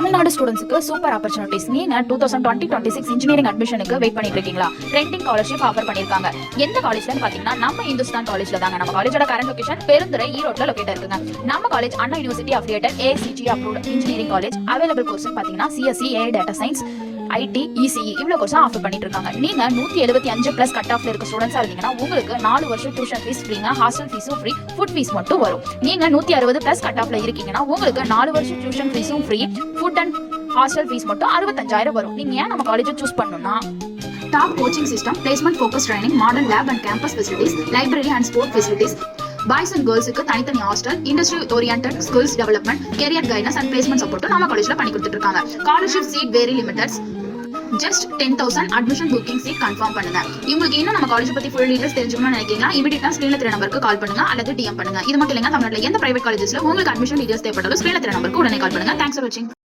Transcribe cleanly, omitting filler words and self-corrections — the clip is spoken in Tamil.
தமிழ்நாடு ஸ்டூடெண்ட்ஸ்க்கு சூப்பர் ஆப்பர்ச்சுனிட்டிஸ். நீங்க 2020-26 இன்ஜினியரிங் அட்மிஷனுக்கு வெயிட் பண்ணிட்டு இருக்கீங்களா? ட்ரெண்டிங் ஸ்காலர்ஷிப் ஆஃபர் பண்ணிருக்காங்க. எந்த காலேஜ்லன்னு பாத்தீங்கன்னா நம்ம இந்துஸ்தான் காலேஜ்ல தாங்க. நம்ம காலேஜோட கரண்ட் லொகேஷன் பெருந்துறை ஈரோட்ல லொகேட் இருக்குங்க. நம்ம college Anna university affiliated ACG approved engineering college. Available course பாத்தீங்கன்னா CSE, AI, data science, IT, ECE இவ்வளவு கோர்ஸ் ஆஃபர் பண்ணிட்டு இருக்காங்க. நீங்க 175+ கட் ஆஃப்ல இருக்க ஸ்டூடெண்ட்ஸா இருந்தீங்கன்னா உங்களுக்கு 4 வருஷம் டியூஷன் ஃபீஸ் ஃப்ரீங்க, ஹாஸ்டல் ஃபீஸும் ஃப்ரீ, ஃபுட் ஃபீஸ் மட்டும் வரும். நீங்க 160+ கட் ஆஃப்ல இருக்கீங்கன்னா உங்களுக்கு 4 வருஷம் டியூஷன் ஃபீஸும் free, food and hostel fees மட்டும் 65,000 வரும். நீங்க ஏன் நம்ம காலேஜை சூஸ் பண்ணணும்னா top coaching system, placement focus training, modern lab and campus facilities, library and sport facilities, boys and கேர்ள்ஸுக்கு தனித்தனி hostel, industry oriented skills development, career guidance and placement support நம்ம காலேஜ்ல பண்ணி கொடுத்துட்டு இருக்காங்க. Scholarship seat very limited. Just 10,000 admission booking seat confirm பண்ணுங்க. உங்களுக்கு இன்னும் நம்ம காலேஜ் பத்தி ஃபுல் டீடைல்ஸ் தெரிஞ்சுக்கணும்னு நினைக்கிறீங்களா? இமிடியேட்டா ஸ்கிரீன்ல தெரிய நம்பருக்கு கால் பண்ணுங்க அல்லது DM பண்ணுங்க. இது மட்டும் இல்லைங்க, தமிழ்நாட்டில் எந்த பிரைவேட் காலேஜஸ்ல உங்களுக்கு அட்மிஷன் டீடைல்ஸ் தேவைப்பட்டாலும் ஸ்கிரீன்ல தெரிய நம்பருக்கு உடனே கால் பண்ணுங்க. தேங்க்ஸ் ஃபார் வாட்சிங்.